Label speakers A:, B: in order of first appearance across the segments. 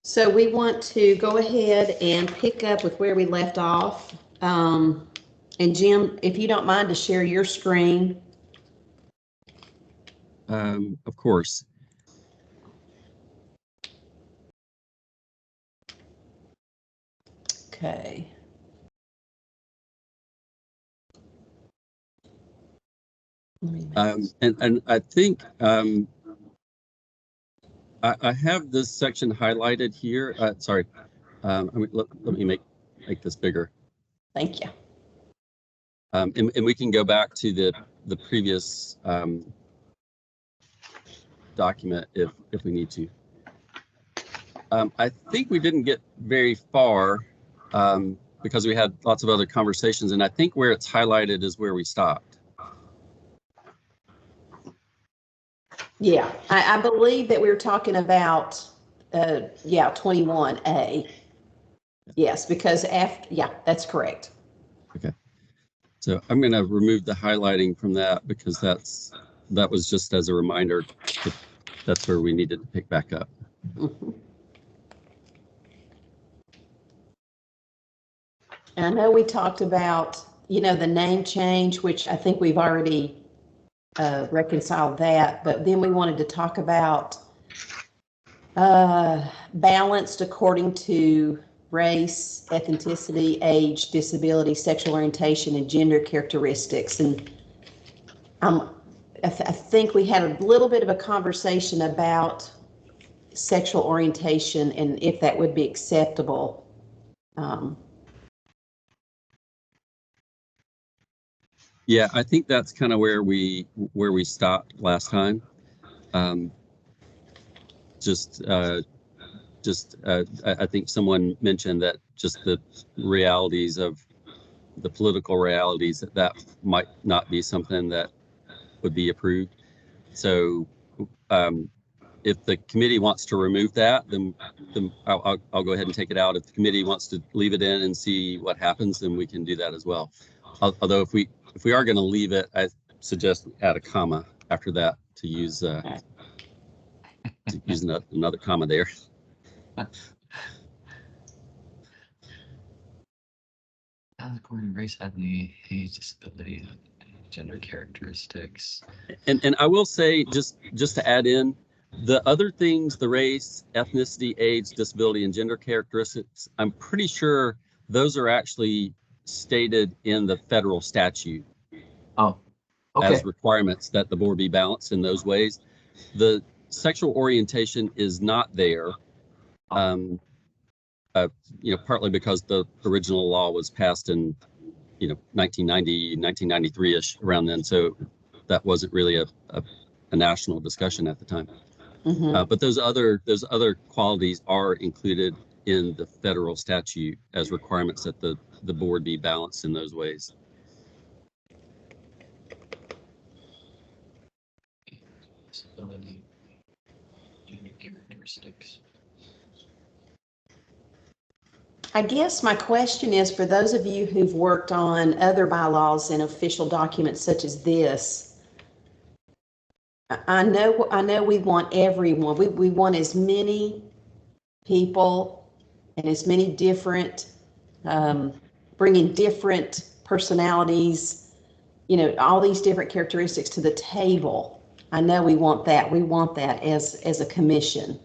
A: So we want to go ahead and pick up with where we left off. And Jim, if you don't mind to share your screen.
B: Of course.
A: Okay.
B: And I think I have this section highlighted here. Sorry, let me make this bigger.
A: Thank you.
B: And we can go back to the previous document if we need to. I think we didn't get very far because we had lots of other conversations, and I think where it's highlighted is where we stopped.
A: Yeah, I believe that we were talking about, 21A. Yes, because that's correct.
B: Okay. So I'm going to remove the highlighting from that because that was just as a reminder that that's where we needed to pick back up.
A: Mm-hmm. And I know we talked about, the name change, which I think we've already reconciled that, but then we wanted to talk about balanced according to race, ethnicity, age, disability, sexual orientation, and gender characteristics. And I think we had a little bit of a conversation about sexual orientation and if that would be acceptable.
B: Yeah, I think that's kind of where we stopped last time. I think someone mentioned that just the realities of the political realities that might not be something that would be approved. So if the committee wants to remove that, then I'll go ahead and take it out. If the committee wants to leave it in and see what happens, then we can do that as well. Although if we are going to leave it, I suggest add a comma after that to use another comma there.
C: According to race, ethnicity, age, disability, gender characteristics.
B: And I will say, just to add in, the other things, the race, ethnicity, age, disability, and gender characteristics, I'm pretty sure those are actually stated in the federal statute.
C: Oh, okay.
B: As requirements that the board be balanced in those ways. The sexual orientation is not there. Partly because the original law was passed in 1990, 1993-ish, around then, so that wasn't really a national discussion at the time.
A: Mm-hmm.
B: But those other qualities are included in the federal statute as requirements that the board be balanced in those ways.
C: Disability, gender characteristics.
A: I guess my question is, for those of you who've worked on other bylaws and official documents such as this, I know we want everyone, we want as many people and as many different, bringing different personalities, all these different characteristics to the table. I know we want that. We want that as a commission.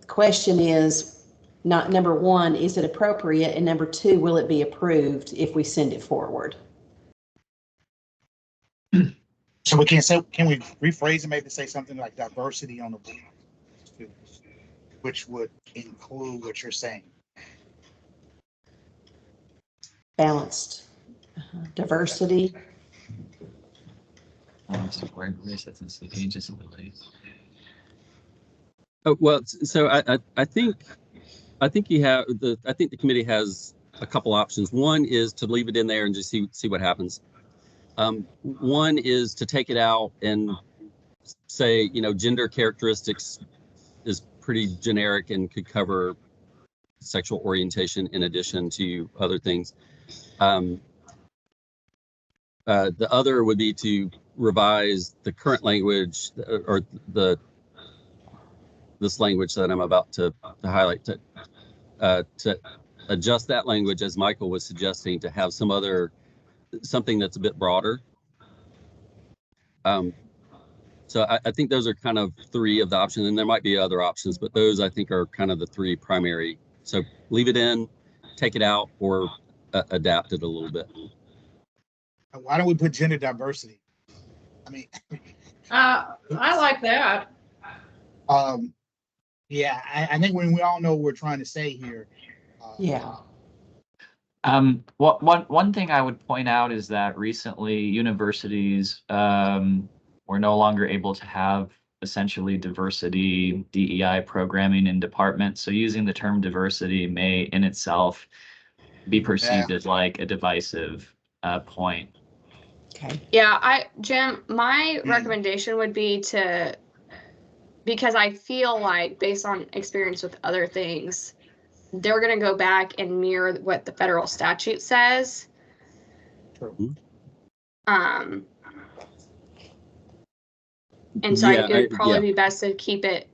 A: Question is, not number one, is it appropriate? And number two, will it be approved if we send it forward?
D: So we can't say, can we rephrase and maybe say something like diversity on the board, which would include what you're saying?
A: Balanced diversity.
C: Support race, ethnicity, age, disability.
B: Oh, well, so I think you have I think the committee has a couple options. One is to leave it in there and just see what happens. One is to take it out and say, gender characteristics is pretty generic and could cover sexual orientation in addition to other things. The other would be to revise the current language or this language that I'm about to highlight, to adjust that language, as Michael was suggesting, to have something that's a bit broader. So I think those are kind of three of the options, and there might be other options, but those I think are kind of the three primary. So leave it in, take it out, or adapt it a little bit.
D: Why don't we put gender diversity? I mean,
E: I like that.
D: Yeah, I think when we all know what we're trying to say here.
A: Yeah.
C: One thing I would point out is that recently universities were no longer able to have essentially diversity DEI programming in departments. So using the term diversity may in itself be perceived as like a divisive point.
A: Okay.
E: Yeah, Jim, my recommendation would be because I feel like based on experience with other things, they're going to go back and mirror what the federal statute says.
D: True.
E: And so
B: Yeah,
E: it would probably be best to keep it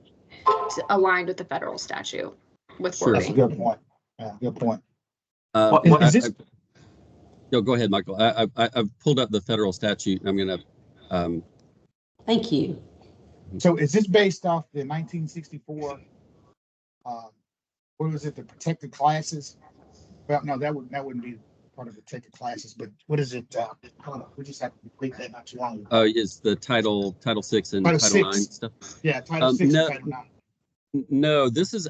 E: aligned with the federal statute with
B: Sure.
D: That's a
E: wording.
D: good point. Yeah, good point.
B: Is
D: this-
B: no, go ahead, Michael. I've pulled up the federal statute. I'm going to.
A: Thank you.
D: So is this based off the 1964? What was it? The protected classes? Well, no, that wouldn't be part of the protected classes. But what is it? We just have to complete that not too long ago.
B: Oh, is the Title VI and
D: Title
B: Title IX
D: VI.
B: stuff?
D: Yeah, Title VI
B: no.
D: and Title IX.
B: No, this is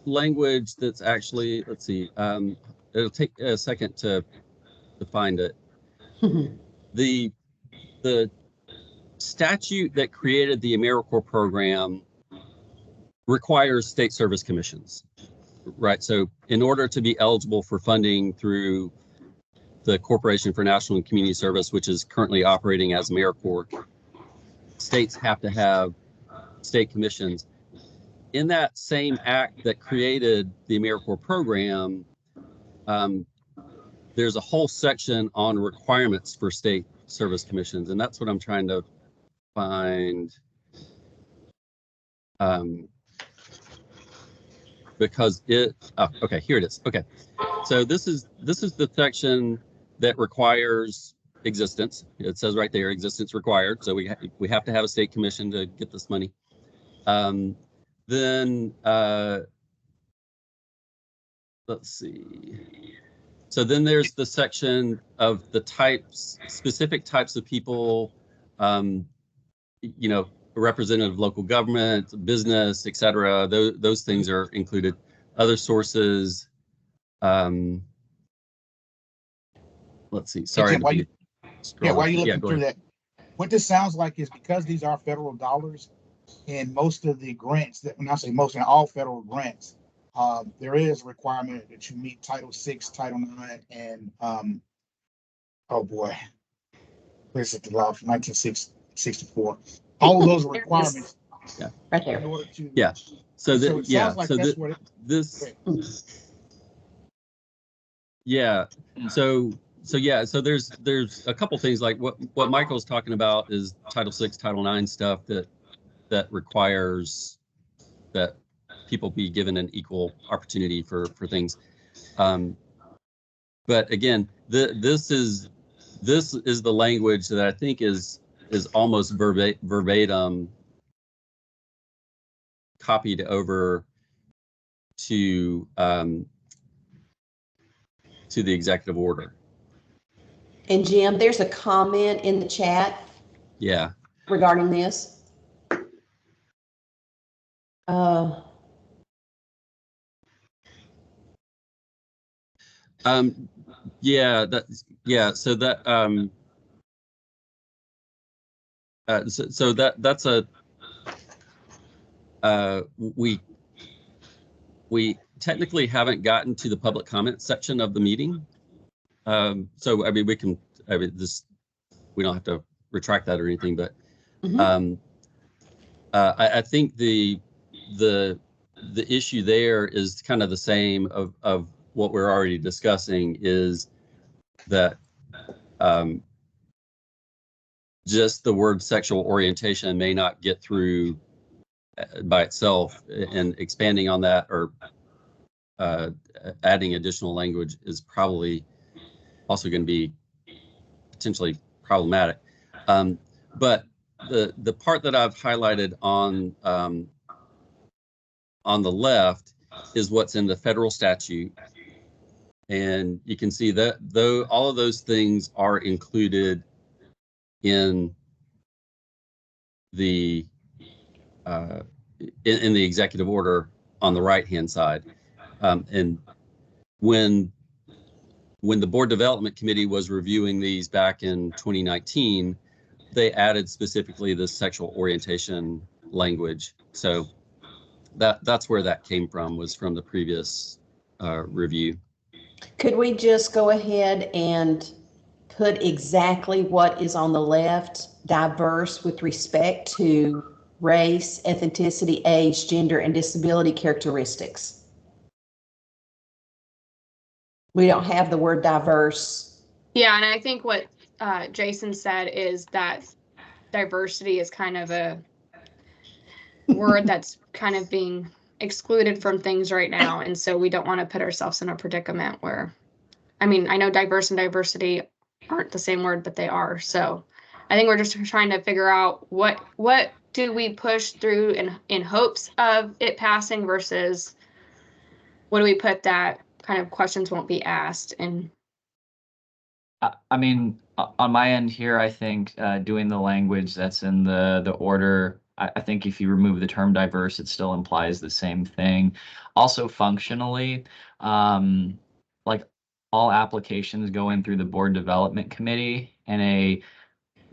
B: language that's actually, let's see, it'll take a second to find it. The statute that created the AmeriCorps program requires state service commissions, right? So in order to be eligible for funding through the Corporation for National and Community Service, which is currently operating as AmeriCorps, states have to have state commissions. In that same act that created the AmeriCorps program, there's a whole section on requirements for state service commissions, and that's what I'm trying to find. Because okay, here it is. Okay, so this is the section that requires existence. It says right there, existence required. So we have to have a state commission to get this money. Then let's see. So then there's the section of the specific types of people, representative of local government, business, etc. Those things are included. Other sources. Let's see. Sorry.
D: While you're looking
B: go
D: through
B: ahead.
D: that, what this sounds like is because these are federal dollars, and most of the grants that, when I say most, in all federal grants, there is a requirement that you meet Title VI, Title IX, and oh boy, where's it? The law from 1964. All of those requirements.
B: Yeah.
A: Right here.
D: In order to,
B: Yeah. So
D: it
B: that
D: sounds
B: yeah.
D: like
B: So
D: that's
B: that
D: what it,
B: this. Yeah. So yeah. So there's a couple things like what Michael's talking about is Title VI, Title IX stuff that requires that people be given an equal opportunity for things. But again, this is the language that I think is almost verbatim copied over to the executive order.
A: And Jim, there's a comment in the chat
B: Yeah.
A: regarding this.
B: Yeah, so that so that's a we technically haven't gotten to the public comment section of the meeting. So I mean we don't have to retract that or anything, but I think the issue there is kind of the same of what we're already discussing, is that just the word sexual orientation may not get through by itself, and expanding on that or adding additional language is probably also going to be potentially problematic. But the part that I've highlighted on the left is what's in the federal statute. And you can see that though all of those things are included in the in the executive order on the right-hand side. And when the Board Development Committee was reviewing these back in 2019, they added specifically the sexual orientation language. So that's where that came from, was from the previous review.
A: Could we just go ahead and put exactly what is on the left, diverse with respect to race, ethnicity, age, gender, and disability characteristics? We don't have the word diverse.
E: Yeah, and I think what Jason said is that diversity is kind of a word that's kind of being excluded from things right now. And so we don't want to put ourselves in a predicament where, I mean, I know diverse and diversity aren't the same word, but they are. So I think we're just trying to figure out what do we push through in hopes of it passing versus what do we put that kind of questions won't be asked. And
C: I mean, on my end here, I think doing the language that's in the order, I think if you remove the term diverse, it still implies the same thing. Also functionally, like all applications go in through the Board Development Committee, and a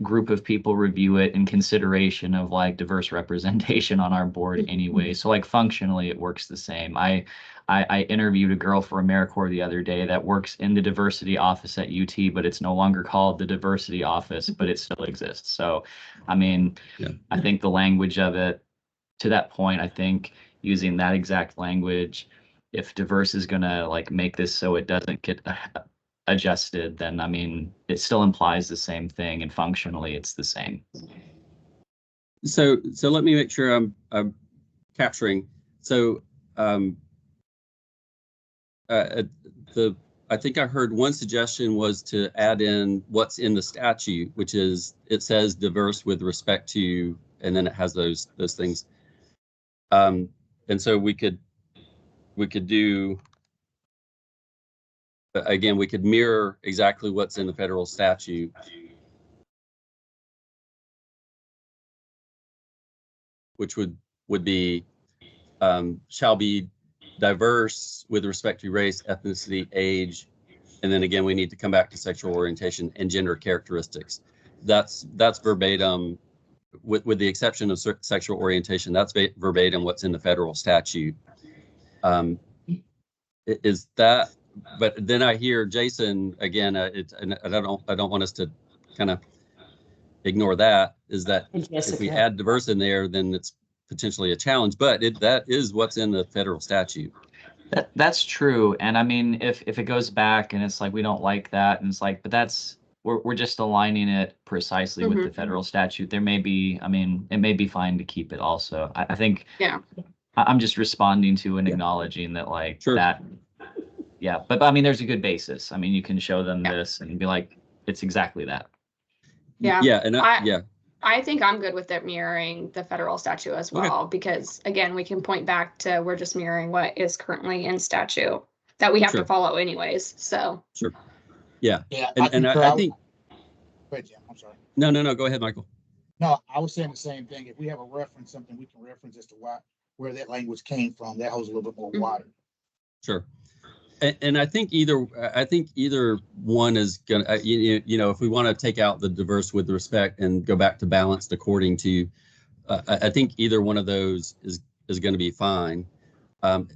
C: group of people review it in consideration of like diverse representation on our board anyway. So like functionally it works the same. I interviewed a girl for AmeriCorps the other day that works in the diversity office at UT, but it's no longer called the diversity office, but it still exists. So, I mean, yeah. I think the language of it, to that point, I think using that exact language, if diverse is gonna like make this so it doesn't get adjusted, then I mean, it still implies the same thing, and functionally it's the same.
B: So let me make sure I'm capturing. So I think I heard one suggestion was to add in what's in the statute, which is it says diverse with respect to, and then it has those things. And so we could do, again, we could mirror exactly what's in the federal statute, which would be shall be diverse with respect to race, ethnicity, age, and then again we need to come back to sexual orientation and gender characteristics. That's verbatim, with the exception of sexual orientation. That's verbatim what's in the federal statute. Is that? But then I hear Jason again. And I don't want us to kind of ignore that. Is that if we add diverse in there, then it's potentially a challenge, but that is what's in the federal statute.
C: That's true. And I mean, if it goes back and it's like we don't like that, and it's like, but that's we're just aligning it precisely with the federal statute. There may be, I mean, it may be fine to keep it also. I think, yeah, I'm just responding to and acknowledging that, like, sure. That, yeah, but I mean, there's a good basis. I mean, you can show them this and be like, it's exactly that.
E: Yeah.
B: Yeah. And
E: I think I'm good with it mirroring the federal statute as well, because again, we can point back to we're just mirroring what is currently in statute that we have to follow anyways. So
B: sure. Yeah.
D: Yeah.
B: And I think.
D: Wait, yeah, I'm sorry.
B: No. Go ahead, Michael.
D: No, I was saying the same thing. If we have a reference, something we can reference as to where that language came from, that holds a little bit more water.
B: Sure. And I think either one is gonna, you know, if we want to take out the diverse with respect and go back to balanced according to, I think either one of those is going to be fine. But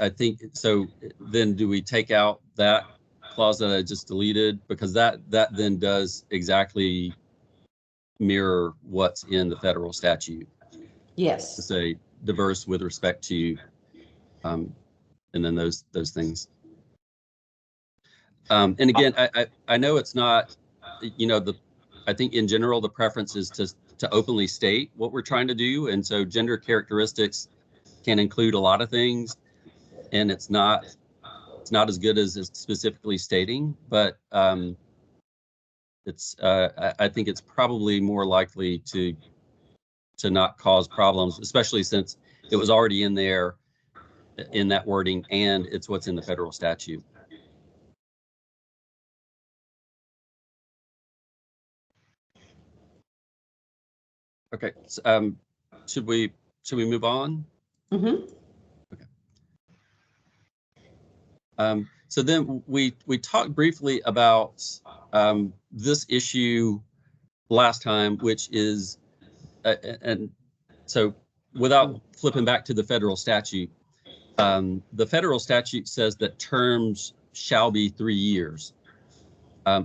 B: I think, so then do we take out that clause that I just deleted? Because that then does exactly mirror what's in the federal statute.
A: Yes.
B: To say diverse with respect to, and then those things. And again, I know it's not, you know, I think in general the preference is to openly state what we're trying to do. And so gender characteristics can include a lot of things, and it's not as good as it's specifically stating, but I think it's probably more likely to not cause problems, especially since it was already in there in that wording, and it's what's in the federal statute. Okay, so, should we move on?
A: Mm-hmm.
B: Okay. So then we talked briefly about this issue last time, which is, and so without flipping back to the federal statute, the federal statute says that terms shall be 3 years.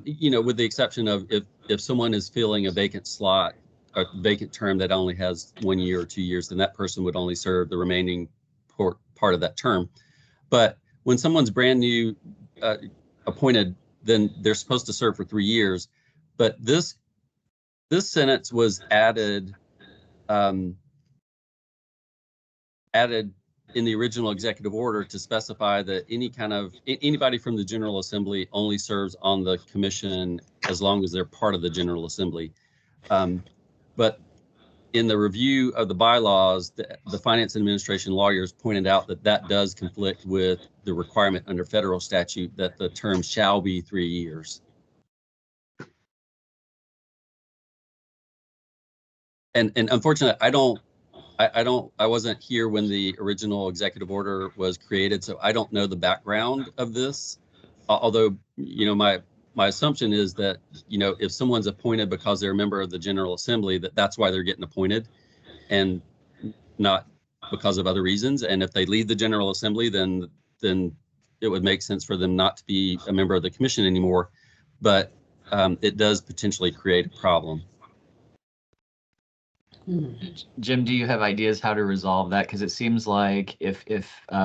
B: You know, with the exception of if someone is filling a vacant slot, a vacant term that only has 1 year or 2 years, then that person would only serve the remaining part of that term. But when someone's brand new appointed, then they're supposed to serve for 3 years. But this sentence was added in the original executive order to specify that anybody from the General Assembly only serves on the commission as long as they're part of the General Assembly. But in the review of the bylaws, the Finance and Administration lawyers pointed out that that does conflict with the requirement under federal statute that the term shall be 3 years. And unfortunately, I wasn't here when the original executive order was created, so I don't know the background of this. Although, you know, my assumption is that, you know, if someone's appointed because they're a member of the General Assembly, that's why they're getting appointed and not because of other reasons. And if they leave the General Assembly, then it would make sense for them not to be a member of the commission anymore. But it does potentially create a problem.
C: Jim, do you have ideas how to resolve that? Because it seems like if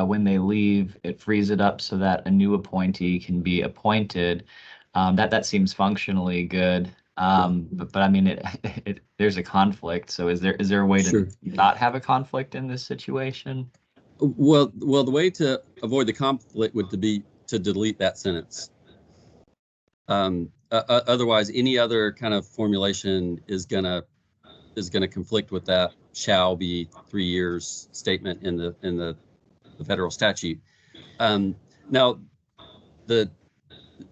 C: when they leave, it frees it up so that a new appointee can be appointed. That seems functionally good. But I mean, there's a conflict. So is there a way to not have a conflict in this situation?
B: Well, the way to avoid the conflict would be to delete that sentence. Otherwise, any other kind of formulation is gonna conflict with that shall be 3 years statement in the federal statute. Now,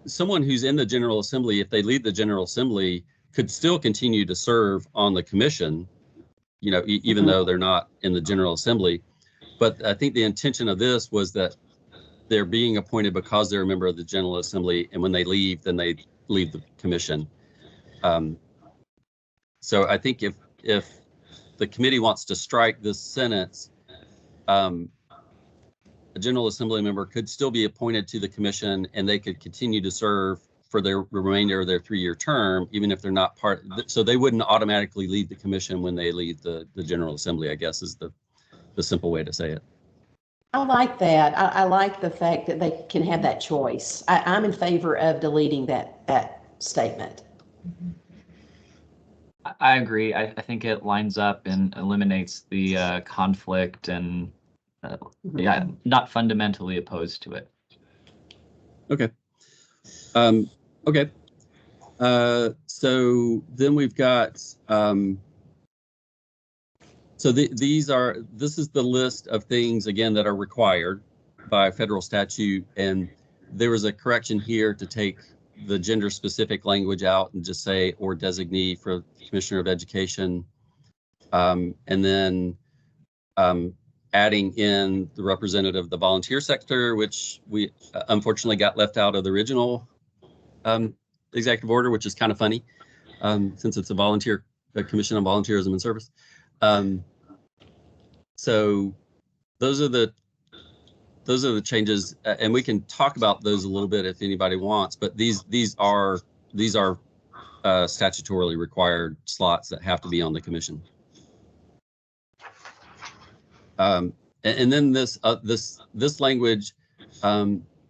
B: someone who's in the General Assembly, if they leave the General Assembly, could still continue to serve on the commission, you know, even though they're not in the General Assembly. But I think the intention of this was that they're being appointed because they're a member of the General Assembly, and when they leave, then they leave the commission. So I think if the committee wants to strike this sentence, a General Assembly member could still be appointed to the commission, and they could continue to serve for the remainder of their 3-year term, even if they're not part. So they wouldn't automatically leave the commission when they leave the General Assembly, I guess, is the simple way to say it.
A: I like that. I like the fact that they can have that choice. I'm in favor of deleting that statement.
C: I agree. I think it lines up and eliminates the conflict, and yeah, not fundamentally opposed to it.
B: Okay. Okay. So then we've got, so this is the list of things, again, that are required by federal statute. And there was a correction here to take the gender specific language out and just say, or designee for Commissioner of Education. And then adding in the representative of the volunteer sector, which we unfortunately got left out of the original executive order, which is kind of funny, since it's a commission on volunteerism and service. So those are the changes, and we can talk about those a little bit if anybody wants. But these are statutorily required slots that have to be on the commission. And then this language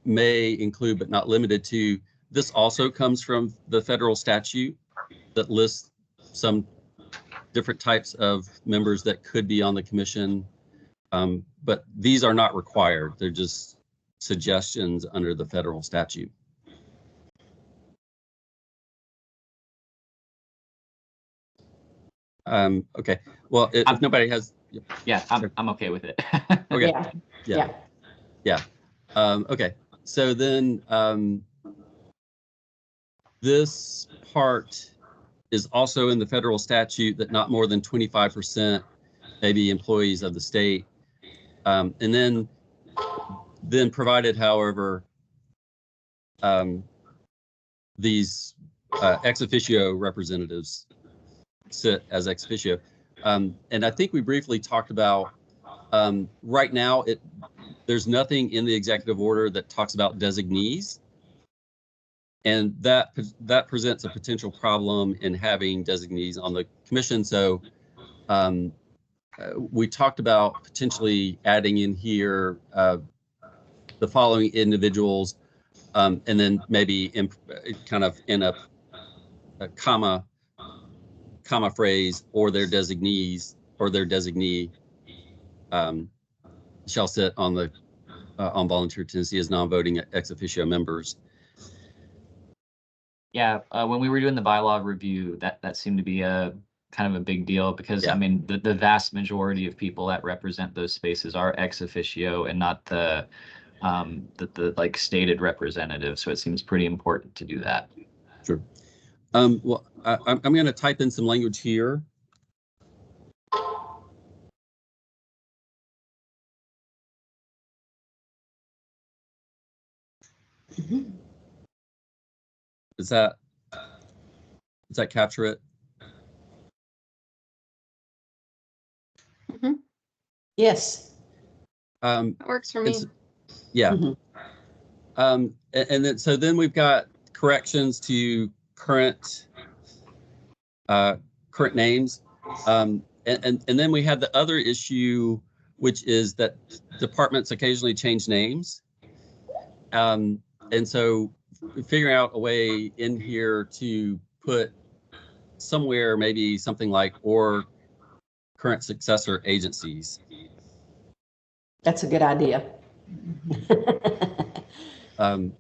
B: may include, but not limited to. This also comes from the federal statute that lists some different types of members that could be on the commission, but these are not required. They're just suggestions under the federal statute. Okay, well, if nobody has,
C: Yeah, I'm okay with it.
B: okay,
A: Yeah.
B: okay, so then this part is also in the federal statute that not more than 25% may be employees of the state. And then provided, however, these ex officio representatives sit as ex officio. And I think we briefly talked about right now, there's nothing in the executive order that talks about designees. And that presents a potential problem in having designees on the commission. So we talked about potentially adding in here the following individuals, and then maybe kind of in a comma phrase, or their designees or their designee shall sit on the on volunteer tenancy as non-voting ex officio members.
C: Yeah, when we were doing the bylaw review, that seemed to be a kind of a big deal because
B: Yeah.
C: I mean the vast majority of people that represent those spaces are ex officio and not the like stated representative. So it seems pretty important to do that.
B: Sure. Well, I'm going to type in some language here. Does that capture it?
A: Yes.
E: That works for me.
B: Yeah.
A: Mhm.
B: And then so then we've got corrections to current names, and then we had the other issue, which is that departments occasionally change names, and so figuring out a way in here to put somewhere maybe something like or current successor agencies.
A: That's a good idea.
B: I'm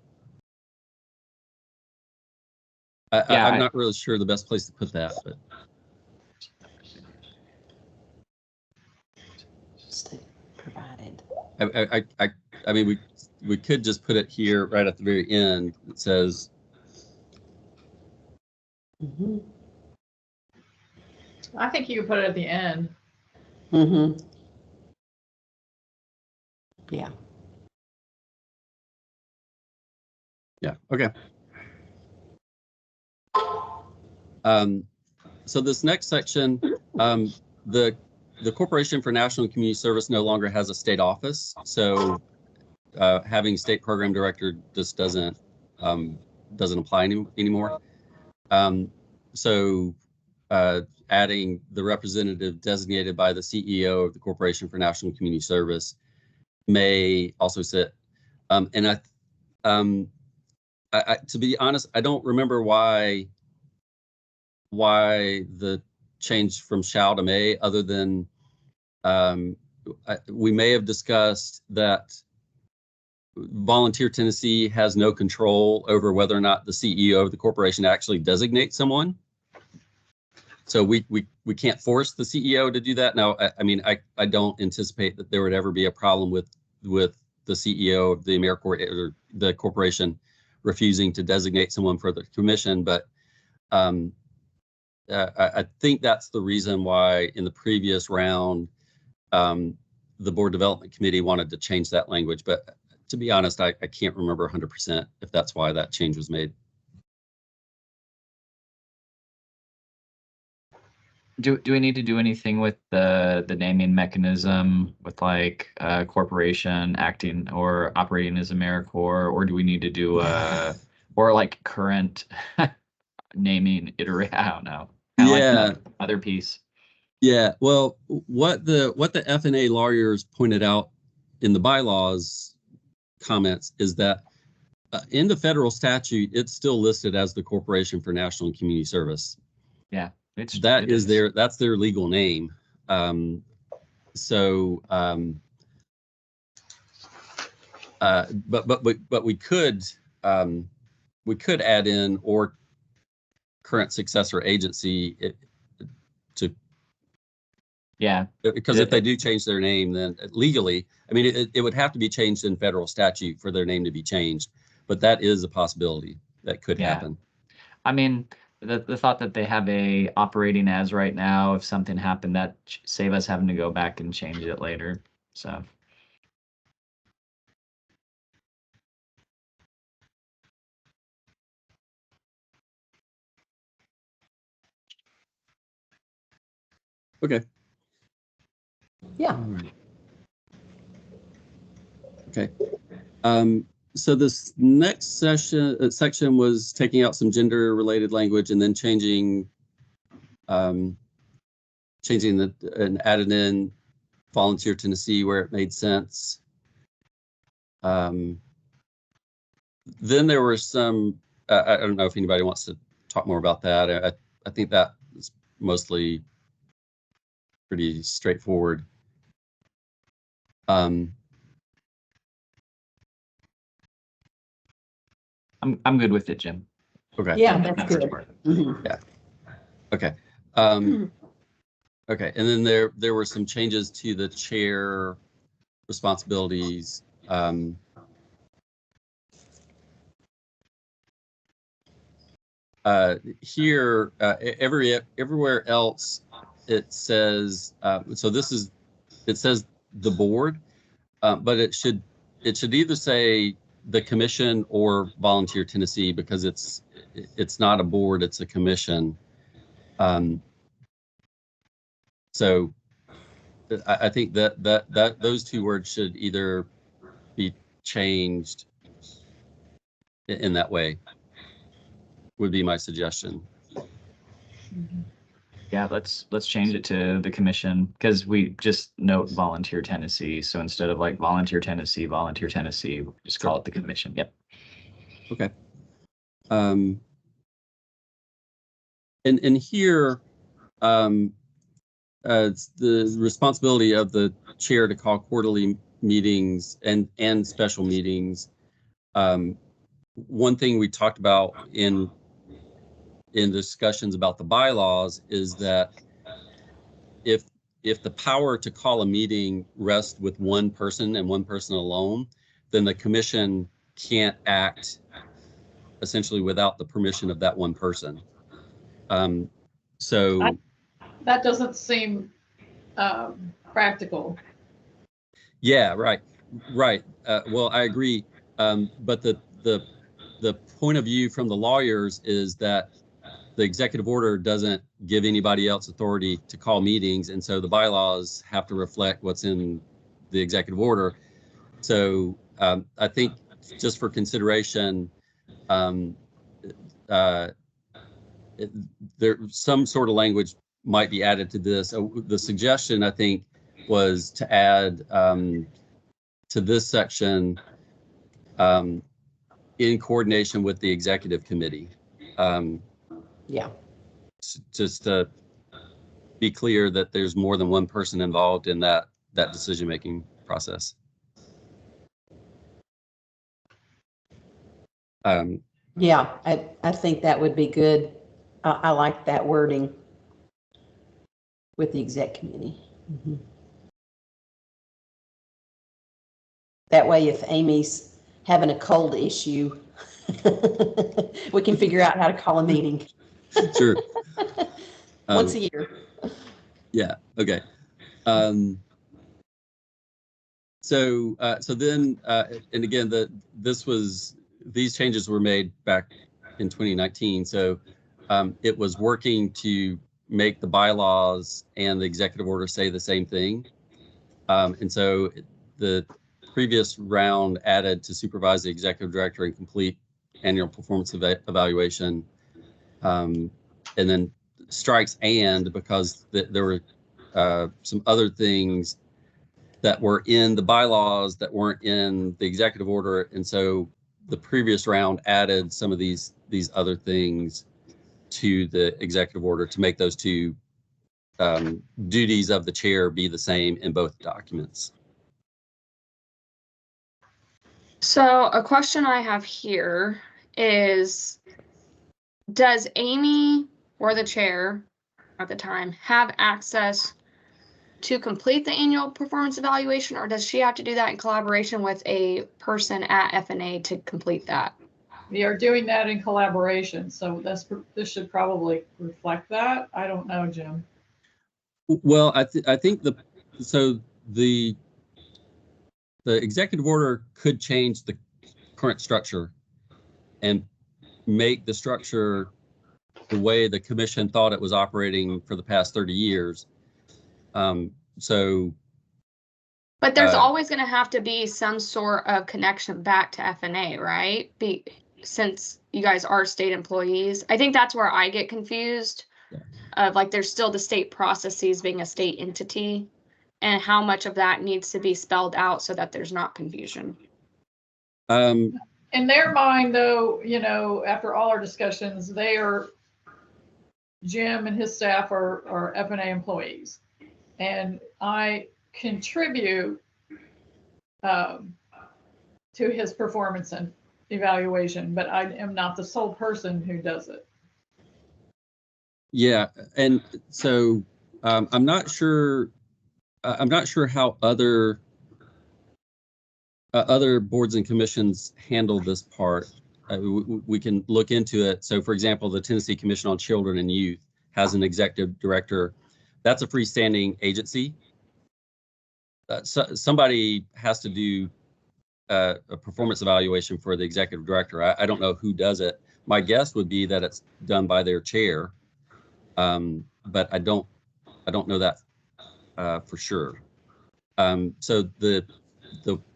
B: not really sure the best place to put that, but
A: State provided.
B: I mean, we could just put it here right at the very end. It says,
A: Mhm.
F: I think you could put it at the end.
A: Mhm. Yeah.
B: yeah, okay. So this next section, the Corporation for National and Community Service no longer has a state office, so having state program director just doesn't apply anymore. So adding the representative designated by the CEO of the Corporation for National and Community Service may also sit. And to be honest, I don't remember why the change from shall to may, other than we may have discussed that Volunteer Tennessee has no control over whether or not the CEO of the corporation actually designates someone. So we can't force the CEO to do that. Now, I mean, I don't anticipate that there would ever be a problem with the CEO of the AmeriCorps or the corporation refusing to designate someone for the commission, but I think that's the reason why in the previous round, the Board Development Committee wanted to change that language. But to be honest, I can't remember 100% if that's why that change was made.
C: Do we need to do anything with the naming mechanism with like corporation acting or operating as AmeriCorps, or do we need to do or like current naming iterate? I don't know. Kinda
B: Yeah.
C: like the other piece.
B: Yeah. Well, what the FNA lawyers pointed out in the bylaws comments is that in the federal statute, it's still listed as the Corporation for National and Community Service.
C: Yeah. It's
B: That
C: it
B: is that's their legal name. So, but we could add in or current successor agency
C: Yeah,
B: because if they do change their name, then legally, I mean, it would have to be changed in federal statute for their name to be changed. But that is a possibility that could
C: Yeah.
B: happen.
C: I mean, the thought that they have a operating as right now, if something happened, that save us having to go back and change it later. So.
B: Okay.
A: Yeah.
B: All right. Okay. So this next section was taking out some gender related language and then changing and added in Volunteer Tennessee where it made sense. Then there were some, I don't know if anybody wants to talk more about that. I think that is mostly pretty straightforward.
C: I'm good with it, Jim.
B: Okay.
A: Yeah, that's good.
B: Mm-hmm. Yeah. Okay. Okay. And then there were some changes to the chair responsibilities. Here, everywhere else, it says it says the board, but it should either say the commission or Volunteer Tennessee because it's not a board, it's a commission. So I think that those two words should either be changed in that way, would be my suggestion.
C: Yeah, let's change it to the commission because we just note Volunteer Tennessee. So instead of like Volunteer Tennessee, just call it the commission. Yep.
B: Okay. And here, it's the responsibility of the chair to call quarterly meetings and special meetings. One thing we talked about in discussions about the bylaws is that if the power to call a meeting rests with one person and one person alone, then the commission can't act essentially without the permission of that one person. So
F: that doesn't seem practical.
B: Yeah, right. Well, I agree. But the point of view from the lawyers is that the executive order doesn't give anybody else authority to call meetings, and so the bylaws have to reflect what's in the executive order. So I think just for consideration, there some sort of language might be added to this. The suggestion, I think, was to add to this section in coordination with the executive committee.
A: Yeah.
B: Just to be clear that there's more than one person involved in that decision-making process.
A: Yeah, I think that would be good. I like that wording with the exec committee. Mm-hmm. That way, if Amy's having a cold issue, we can figure out how to call a meeting.
B: Sure.
A: Once a year.
B: Yeah. Okay. So then, and again, these changes were made back in 2019. So it was working to make the bylaws and the executive order say the same thing. And so the previous round added to supervise the executive director and complete annual performance evaluation, and then strikes and because there were some other things that were in the bylaws that weren't in the executive order, and so the previous round added some of these other things. to the executive order to make those two duties of the chair be the same in both documents.
E: So a question I have here is, does Amy or the chair at the time have access to complete the annual performance evaluation, or does she have to do that in collaboration with a person at FNA to complete that?
F: We are doing that in collaboration, so this should probably reflect that. I don't know, Jim.
B: Well, I think the executive order could change the current structure and make the structure the way the commission thought it was operating for the past 30 years.
E: But there's always going to have to be some sort of connection back to FNA, right? Since you guys are state employees. I think that's where I get confused.
B: Yeah.
E: Of like, there's still the state processes being a state entity, and how much of that needs to be spelled out so that there's not confusion.
F: In their mind, though, you know, after all our discussions, Jim and his staff are FNA employees, and I contribute to his performance and evaluation, but I am not the sole person who does it.
B: Yeah, and so I'm not sure how other boards and commissions handle this part. We can look into it. So, for example, the Tennessee Commission on Children and Youth has an executive director. That's a freestanding agency. Somebody has to do a performance evaluation for the executive director. I don't know who does it. My guess would be that it's done by their chair, but I don't know that for sure. So the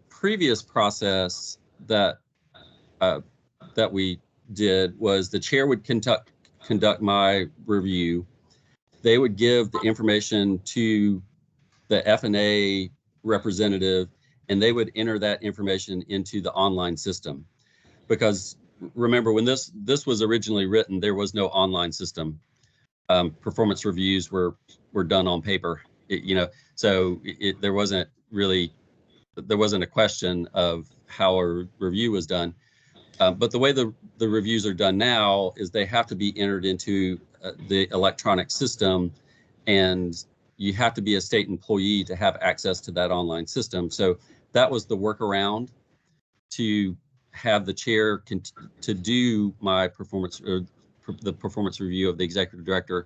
B: previous process that we did was the chair would conduct my review. They would give the information to the FNA representative, and they would enter that information into the online system. Because remember, when this was originally written, there was no online system. Performance reviews were done on paper, so there wasn't a question of how a review was done. But the way the reviews are done now is they have to be entered into the electronic system, and you have to be a state employee to have access to that online system. So that was the workaround to have the chair to do my performance or the performance review of the executive director,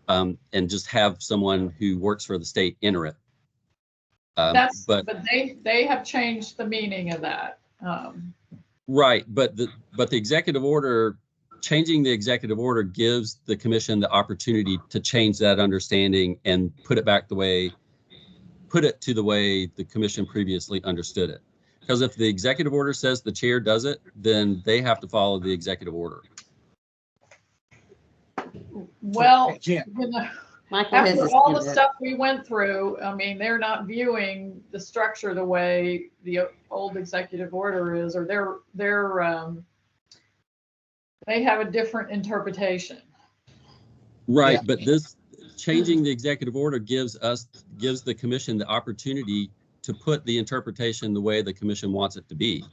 B: and just have someone who works for the state enter it. But
F: they have changed the meaning of that.
B: Right, but the executive order, changing the executive order gives the commission the opportunity to change that understanding and put it to the way the commission previously understood it. Because if the executive order says the chair does it, then they have to follow the executive order.
F: Well,
D: Jim.
F: After all the stuff we went through, I mean, they're not viewing the structure the way the old executive order is, or they have a different interpretation.
B: Right,
D: Yeah.
B: but this changing the executive order gives the commission the opportunity to put the interpretation the way the commission wants it to be.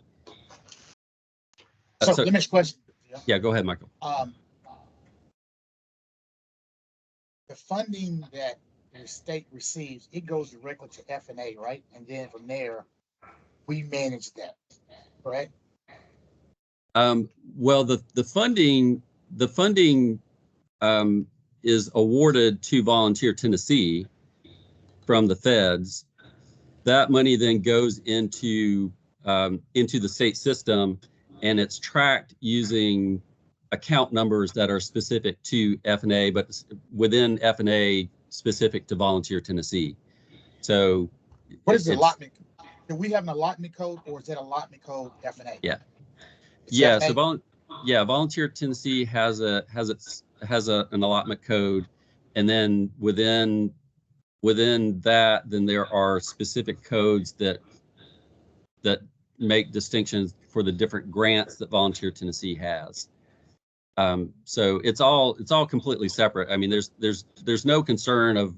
D: So let me ask a question.
B: Yeah, go ahead, Michael.
D: The funding that the state receives, it goes directly to FNA, right? And then from there, we manage that, right?
B: Well, the funding is awarded to Volunteer Tennessee from the feds. That money then goes into the state system, and it's tracked using account numbers that are specific to FNA, but within FNA specific to Volunteer Tennessee. So
D: what is the allotment? Do we have an allotment code, or is that allotment code FNA?
B: Yeah.
D: It's
B: Yeah.
D: FNA?
B: So Volunteer Tennessee has an allotment code, and then within that, then there are specific codes that make distinctions for the different grants that Volunteer Tennessee has. So it's all completely separate. I mean, there's no concern of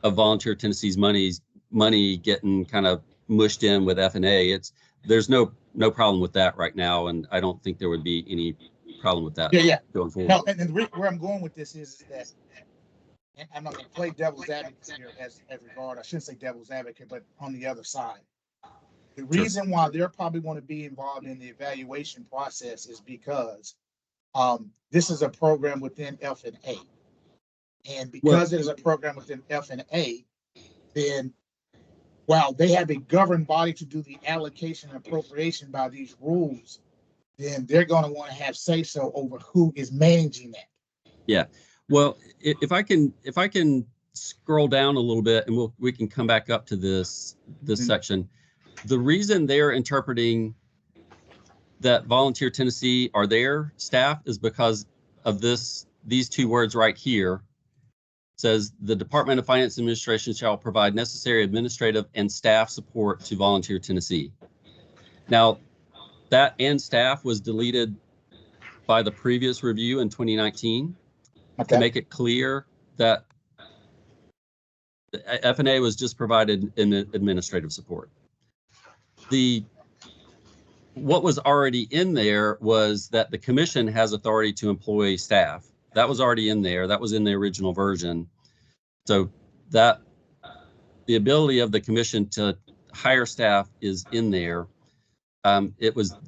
B: Volunteer Tennessee's money getting kind of mushed in with F&A. There's no problem with that right now, and I don't think there would be any problem with that
D: Yeah.
B: going forward.
D: No, and where I'm going with this is that, and I'm not going to play devil's advocate here as regard. I shouldn't say devil's advocate, but on the other side. The reason why they're probably want to be involved in the evaluation process is because this is a program within F&A. And because it is a program within F&A, then while they have a governed body to do the allocation and appropriation by these rules, then they're going to want to have say-so over who is managing that.
B: Yeah. Well, if I can scroll down a little bit, and we can come back up to this section. The reason they're interpreting that Volunteer Tennessee are their staff is because of these two words right here. It says the Department of Finance Administration shall provide necessary administrative and staff support to Volunteer Tennessee. Now, that "and staff" was deleted by the previous review in 2019 to make it clear that F&A was just provided in administrative support. What was already in there was that the commission has authority to employ staff. That was already in there. That was in the original version. So that the ability of the commission to hire staff is in there.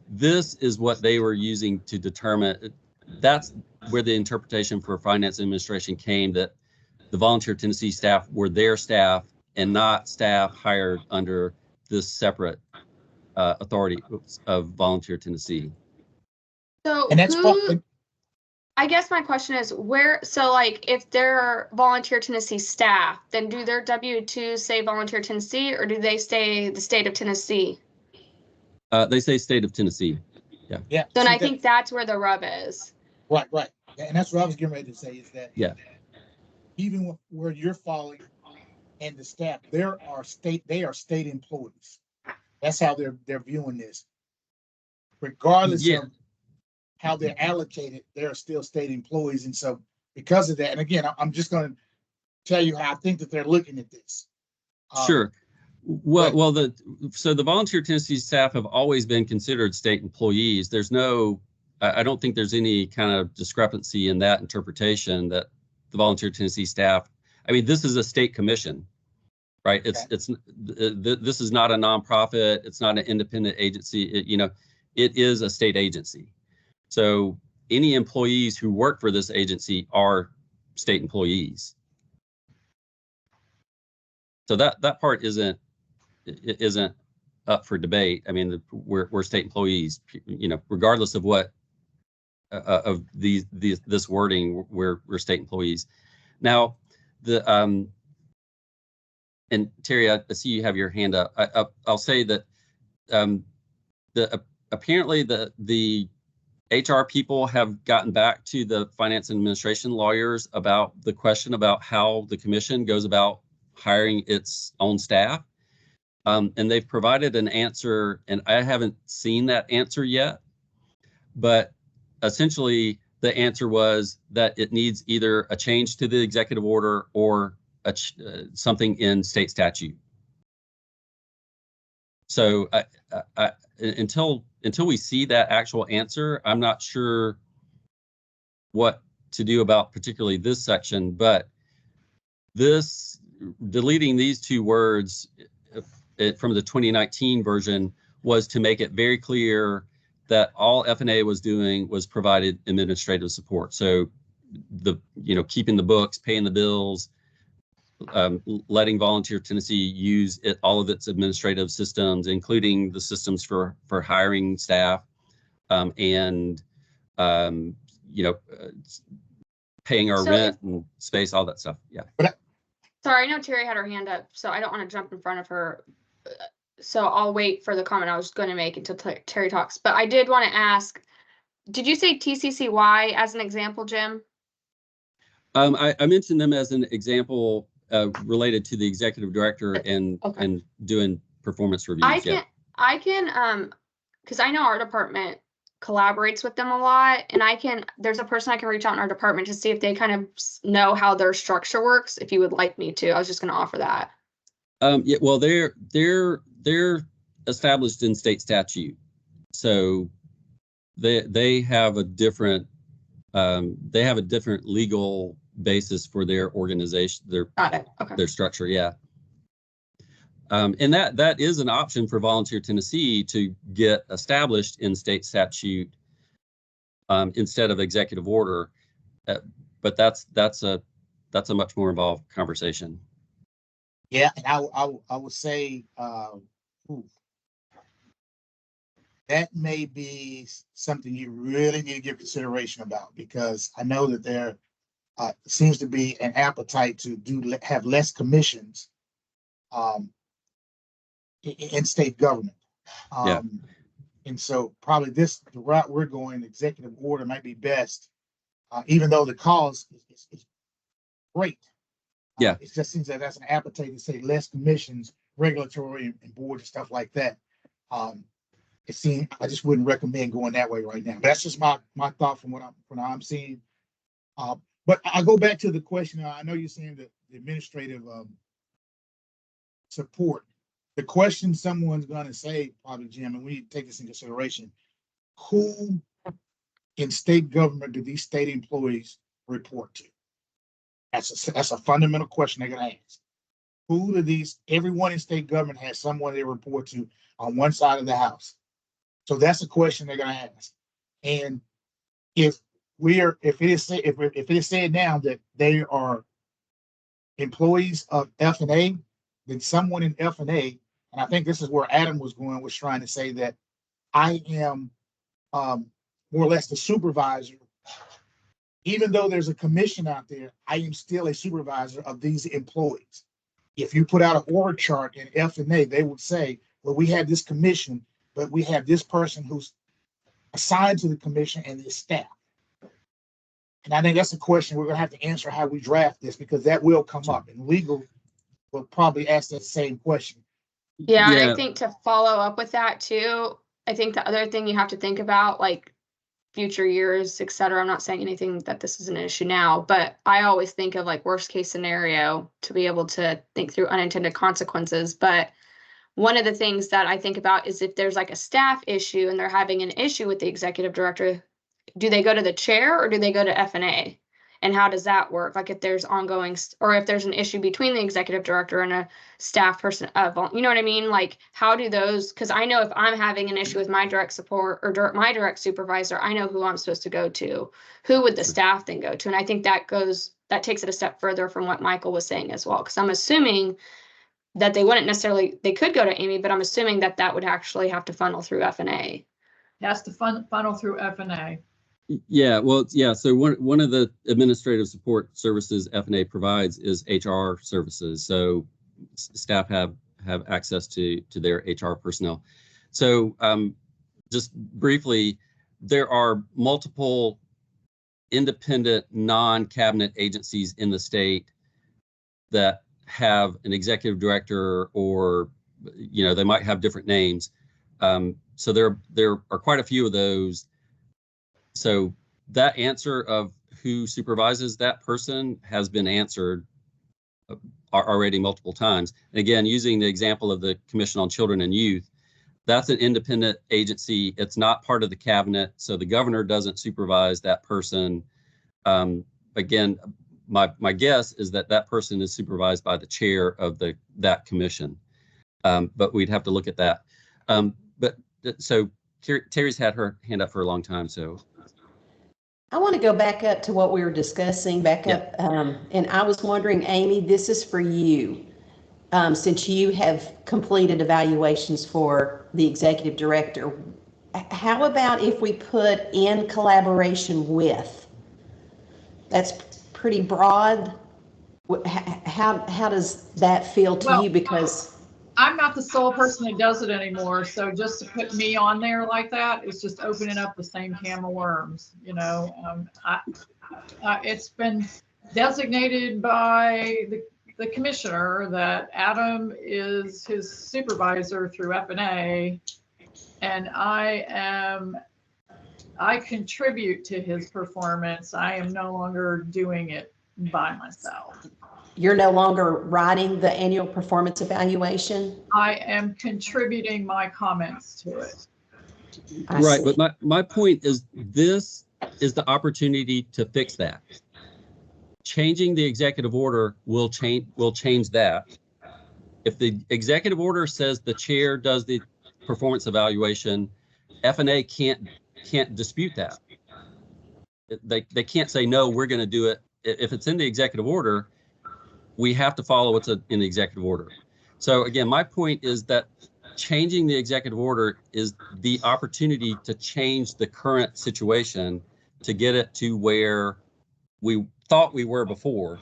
B: This is what they were using to determine. That's where the interpretation for Finance Administration came, that the Volunteer Tennessee staff were their staff and not staff hired under this separate authority of Volunteer Tennessee.
E: So
D: And that's
E: I guess my question is so like if they're Volunteer Tennessee staff, then do their W-2s say Volunteer Tennessee, or do they say the state of Tennessee?
B: They say state of Tennessee.
D: Yeah.
E: Then I think that's where the rub is.
D: Right. And that's what I was getting ready to say is that even where you're falling and the staff, they are state employees. That's how they're viewing this. Regardless of how they're allocated, they're still state employees. And so because of that, and again, I'm just going to tell you how I think that they're looking at this.
B: Sure. So the Volunteer Tennessee staff have always been considered state employees. I don't think there's any kind of discrepancy in that interpretation that the Volunteer Tennessee staff, I mean, this is a state commission, right? This is not a nonprofit. It's not an independent agency. It is a state agency. So any employees who work for this agency are state employees. So that part isn't up for debate. I mean, we're state employees, regardless of what of this wording, we're state employees. Now, and Terry, I see you have your hand up. I'll say that apparently the HR people have gotten back to the finance and administration lawyers about the question about how the commission goes about hiring its own staff. And they've provided an answer, and I haven't seen that answer yet, but essentially the answer was that it needs either a change to the executive order or something in state statute. So until we see that actual answer, I'm not sure what to do about particularly this section, but deleting these two words from the 2019 version was to make it very clear that all F&A was doing was provided administrative support. So keeping the books, paying the bills, letting Volunteer Tennessee use all of its administrative systems, including the systems for hiring staff, and paying our rent and space, all that stuff. Yeah.
E: Sorry, I know Terry had her hand up, so I don't want to jump in front of her. So I'll wait for the comment I was going to make until Terry talks. But I did want to ask, did you say TCCY as an example, Jim?
B: I mentioned them as an example related to the executive director and doing performance reviews.
E: I can, because I know our department collaborates with them a lot. And there's a person I can reach out in our department to see if they kind of know how their structure works, if you would like me to. I was just going to offer that.
B: Yeah, well, they're established in state statute, so they have a different legal basis for their organization,
E: Got it. Okay.
B: their structure. Yeah. And that is an option for Volunteer Tennessee to get established in state statute instead of executive order. But that's a much more involved conversation.
D: Yeah, and I would say that may be something you really need to give consideration about, because I know that there seems to be an appetite to have less commissions in state government.
B: Yeah.
D: And so probably the route we're going, executive order, might be best, even though the cause is great.
B: Yeah.
D: It just seems that that's an appetite to say less commissions, regulatory and boards and stuff like that. It seems I just wouldn't recommend going that way right now. But that's just my thought from what I'm seeing. But I go back to the question. I know you're saying that the administrative support. The question someone's going to say, probably, Jim, and we need to take this in consideration: who in state government do these state employees report to? That's a fundamental question they're going to ask. Who do everyone in state government has someone they report to on one side of the house? So that's a question they're going to ask. And if it is said now that they are employees of F&A, then someone in F&A, and I think this is where Adam was trying to say that I am more or less the supervisor. Even though there's a commission out there, I am still a supervisor of these employees. If you put out an org chart in F&A, they would say, well, we have this commission, but we have this person who's assigned to the commission and his staff. And I think that's a question we're going to have to answer, how we draft this, because that will come up, and legal will probably ask that same question.
E: Yeah, and I think to follow up with that too, I think the other thing you have to think about, like future years, et cetera. I'm not saying anything that this is an issue now, but I always think of like worst case scenario to be able to think through unintended consequences. But one of the things that I think about is if there's like a staff issue and they're having an issue with the executive director, do they go to the chair or do they go to F&A? And how does that work? Like if there's ongoing, or if there's an issue between the executive director and a staff person, you know what I mean? Like how do those, because I know if I'm having an issue with my direct support or my direct supervisor, I know who I'm supposed to go to. Who would the staff then go to? And I think that takes it a step further from what Michael was saying as well. Because I'm assuming that they could go to Amy, but I'm assuming that would actually have to funnel through F&A.
F: It has to funnel through F&A.
B: Yeah, well, yeah. So one of the administrative support services F&A provides is HR services. So staff have access to their HR personnel. So just briefly, there are multiple independent non-cabinet agencies in the state that have an executive director, or they might have different names. So there are quite a few of those. So that answer of who supervises that person has been answered already multiple times. And again, using the example of the Commission on Children and Youth, that's an independent agency. It's not part of the cabinet, so the governor doesn't supervise that person. Again, my guess is that person is supervised by the chair of that commission. But we'd have to look at that. So Terry's had her hand up for a long time, so.
A: I want to go back up to what we were discussing up. And I was wondering, Amy, this is for you. Since you have completed evaluations for the executive director, how about if we put in collaboration with? That's pretty broad. How does that feel to you? Because
F: I'm not the sole person that does it anymore. So just to put me on there like that is just opening up the same can of worms. It's been designated by the commissioner that Adam is his supervisor through F&A, and I am I contribute to his performance. I am no longer doing it by myself.
A: You're no longer writing the annual performance evaluation?
F: I am contributing my comments to it.
A: I
B: Right,
A: see.
B: but my point is this is the opportunity to fix that. Changing the executive order will change that. If the executive order says the chair does the performance evaluation, F&A can't dispute that. They can't say, no, we're going to do it. If it's in the executive order, we have to follow what's in the executive order. So again, my point is that changing the executive order is the opportunity to change the current situation to get it to where we thought we were before,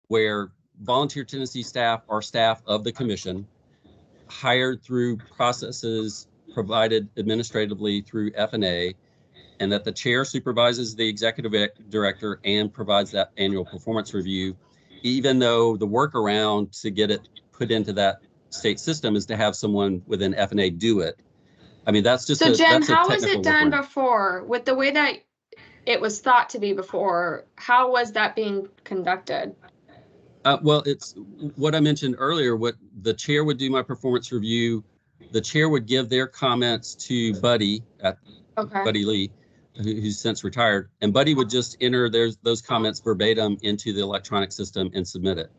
B: where volunteer Tennessee staff are staff of the commission, hired through processes provided administratively through F&A, and that the chair supervises the executive director and provides that annual performance review, even though the workaround to get it put into that state system is to have someone within F&A do it. I mean, that's just
E: So Jim,
B: that's a
E: how was
B: technical
E: it done
B: workaround.
E: before with the way that it was thought to be before? How was that being conducted?
B: Well, it's what I mentioned earlier. What the chair would do my performance review, the chair would give their comments to Buddy
E: Okay.
B: Buddy Lee, who's since retired, and Buddy would just enter those comments verbatim into the electronic system and submit it.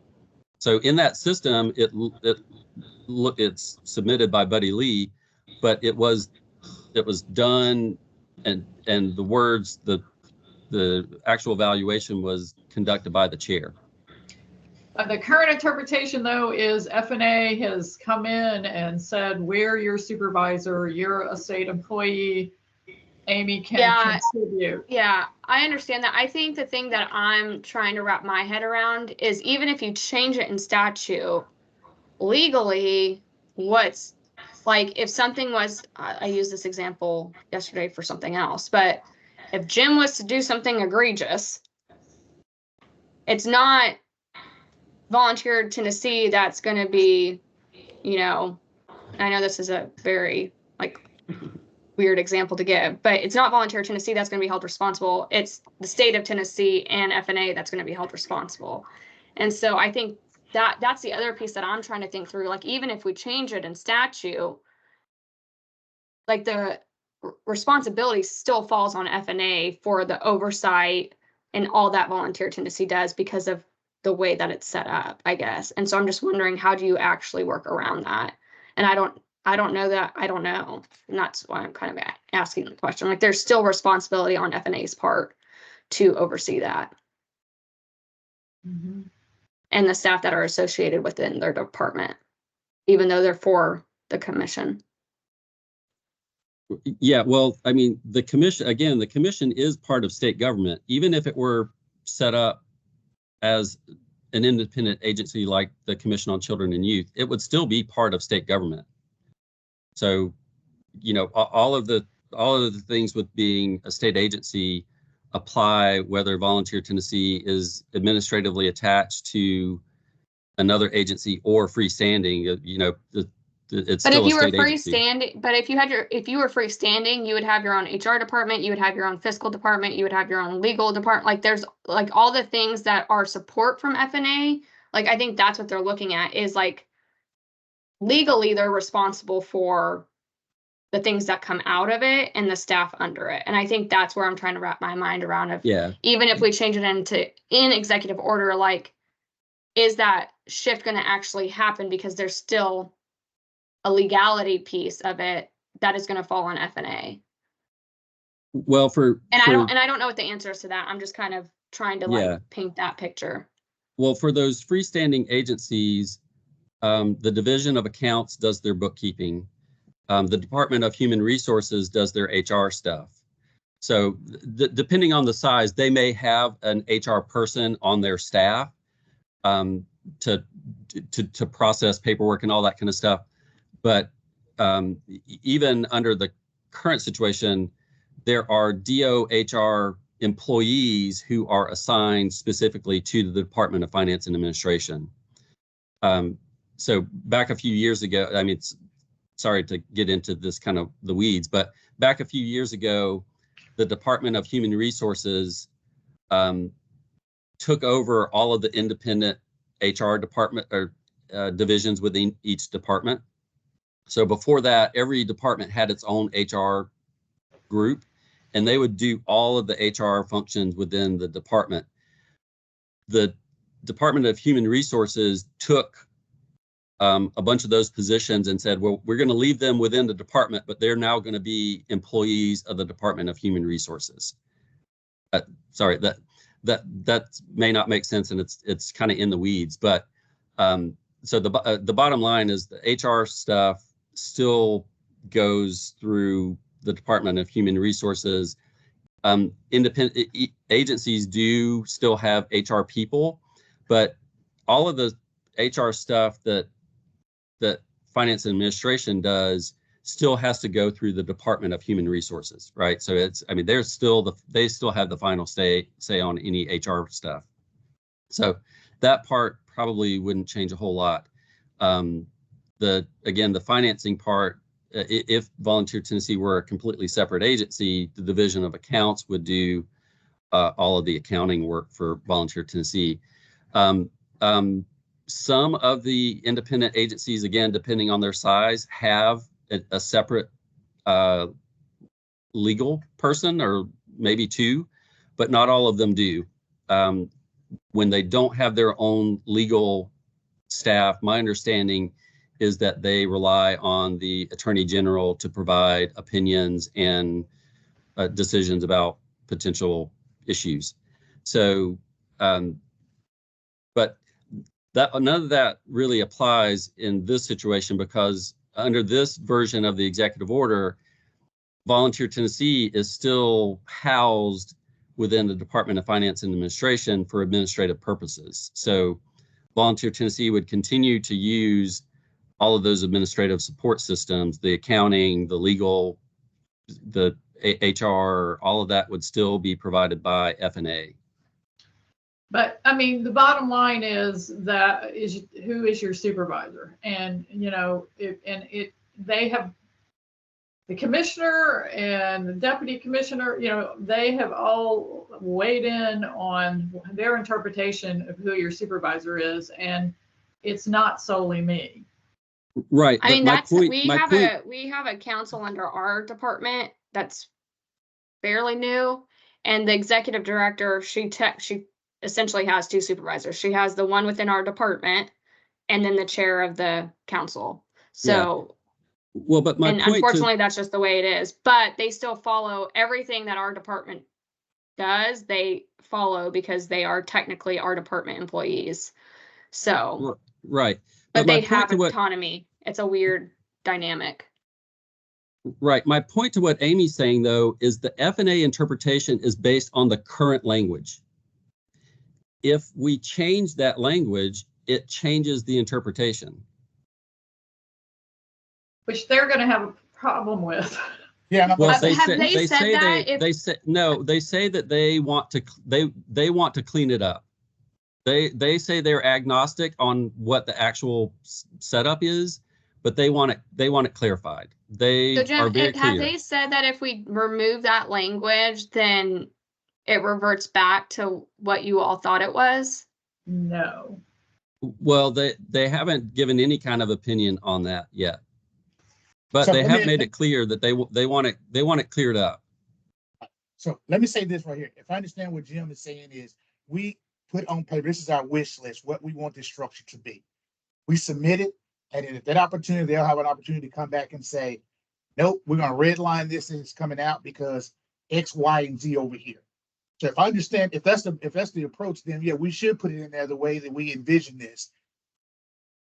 B: So in that system, it's submitted by Buddy Lee, but it was done, and the words, the actual evaluation was conducted by the chair.
F: The current interpretation, though, is F&A has come in and said, we're your supervisor, you're a state employee, Amy can contribute.
E: Yeah, I understand that. I think the thing that I'm trying to wrap my head around is even if you change it in statute, legally, what's like if something was, I used this example yesterday for something else, but if Jim was to do something egregious, it's not Volunteer Tennessee that's going to be, you know, I know this is a very like weird example to give, but it's not Volunteer Tennessee that's going to be held responsible. It's the state of Tennessee and F&A that's going to be held responsible. And so I think that's the other piece that I'm trying to think through. Like, even if we change it in statute, like the responsibility still falls on F&A for the oversight and all that Volunteer Tennessee does because of the way that it's set up, I guess. And so I'm just wondering, how do you actually work around that? And I don't know that. I don't know. And that's why I'm kind of asking the question. Like, there's still responsibility on F&A's part to oversee that.
F: Mm-hmm.
E: And the staff that are associated within their department, even though they're for the commission.
B: Yeah, well, I mean, the commission is part of state government, even if it were set up as an independent agency like the Commission on Children and Youth, it would still be part of state government. So, you know, all of the things with being a state agency apply whether Volunteer Tennessee is administratively attached to another agency or freestanding. You know, it's
E: but
B: still
E: if you
B: a
E: were
B: state agency.
E: freestanding, but if you were freestanding, you would have your own HR department, you would have your own fiscal department, you would have your own legal department. Like, there's like all the things that are support from F&A. Like, I think that's what they're looking at is like legally they're responsible for the things that come out of it and the staff under it. And I think that's where I'm trying to wrap my mind around of,
B: Yeah.
E: Even if we change it in executive order, like, is that shift going to actually happen? Because there's still a legality piece of it that is going to fall on F&A.
B: Well,
E: I don't know what the answer is to that. I'm just kind of trying to like paint that picture.
B: Well, for those freestanding agencies, the Division of Accounts does their bookkeeping. The Department of Human Resources does their HR stuff. So depending on the size, they may have an HR person on their staff to process paperwork and all that kind of stuff. But even under the current situation, there are DOHR employees who are assigned specifically to the Department of Finance and Administration. So back a few years ago, I mean, sorry to get into this kind of the weeds, but back a few years ago, the Department of Human Resources took over all of the independent HR department or divisions within each department. So before that, every department had its own HR group, and they would do all of the HR functions within the department. The Department of Human Resources took a bunch of those positions and said, well, we're going to leave them within the department, but they're now going to be employees of the Department of Human Resources. Sorry, that may not make sense, and it's kind of in the weeds, but so the bottom line is the HR stuff still goes through the Department of Human Resources. Independent agencies do still have HR people, but all of the HR stuff that Finance and Administration does still has to go through the Department of Human Resources, right? So they still have the final say on any HR stuff. So that part probably wouldn't change a whole lot. The financing part, if Volunteer Tennessee were a completely separate agency, the Division of Accounts would do all of the accounting work for Volunteer Tennessee. Some of the independent agencies, again, depending on their size, have a separate legal person, or maybe two, but not all of them do. When they don't have their own legal staff, my understanding is that they rely on the Attorney General to provide opinions and decisions about potential issues. So, but none of that really applies in this situation, because under this version of the executive order, Volunteer Tennessee is still housed within the Department of Finance and Administration for administrative purposes. So Volunteer Tennessee would continue to use all of those administrative support systems, the accounting, the legal, the HR, all of that would still be provided by F&A.
F: But I mean, the bottom line is who is your supervisor? And, they have the commissioner and the deputy commissioner, they have all weighed in on their interpretation of who your supervisor is. And it's not solely me.
B: Right.
E: I mean, we have a council under our department that's fairly new, and the executive director, she essentially has two supervisors. She has the one within our department, and then the chair of the council. So,
B: yeah. Well, but
E: unfortunately, that's just the way it is. But they still follow everything that our department does. They follow because they are technically our department employees. So,
B: right.
E: But they have autonomy. It's a weird dynamic.
B: Right. My point to what Amy's saying, though, is the F&A interpretation is based on the current language. If we change that language, it changes the interpretation.
F: Which they're going to have a problem with.
D: Yeah. No,
B: well,
E: they
B: say that they want to clean it up. They say they're agnostic on what the actual setup is, but they want it clarified. They are very clear.
E: Have they said that if we remove that language, then it reverts back to what you all thought it was?
F: No.
B: Well, they haven't given any kind of opinion on that yet, but
D: So
B: they have made it clear that they want it cleared up.
D: So let me say this right here. If I understand what Jim is saying is, we put on paper, this is our wish list, what we want this structure to be. We submit it, and at that opportunity, they'll have an opportunity to come back and say, nope, we're going to redline this and it's coming out because X, Y, and Z over here. So if I understand, if that's the approach, then yeah, we should put it in there the way that we envision this,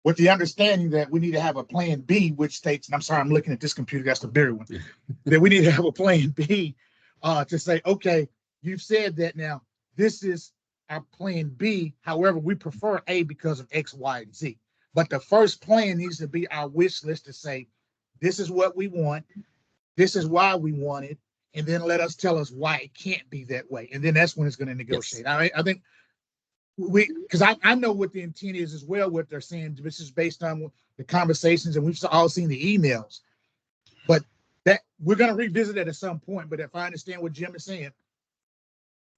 D: with the understanding that we need to have a plan B, which states, and I'm sorry, I'm looking at this computer, that's the bigger one, that we need to have a plan B to say, okay, you've said that now, this is our plan B. However, we prefer A because of X, Y, and Z. But the first plan needs to be our wish list to say, this is what we want. This is why we want it. And then let us tell us why it can't be that way. And then that's when it's going to negotiate. Yes. I think because I know what the intent is as well, what they're saying. This is based on the conversations, and we've all seen the emails. But that we're going to revisit it at some point, but if I understand what Jim is saying,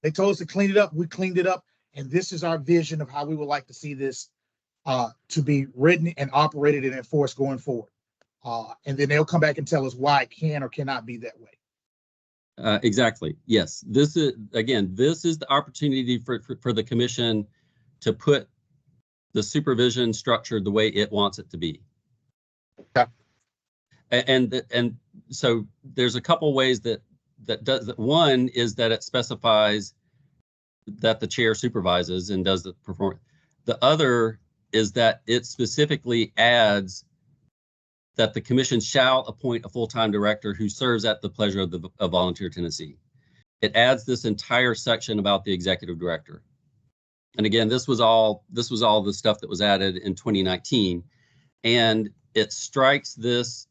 D: they told us to clean it up. We cleaned it up. And this is our vision of how we would like to see this to be written and operated and enforced going forward. And then they'll come back and tell us why it can or cannot be that way.
B: Exactly. Yes. This is, again, this is the opportunity for the commission to put the supervision structure the way it wants it to be.
D: Okay.
B: And so there's a couple ways that does that. One is that it specifies that the chair supervises and does the performance. The other is that it specifically adds that the commission shall appoint a full-time director who serves at the pleasure of Volunteer Tennessee. It adds this entire section about the executive director. And again, this was all the stuff that was added in 2019, and it strikes this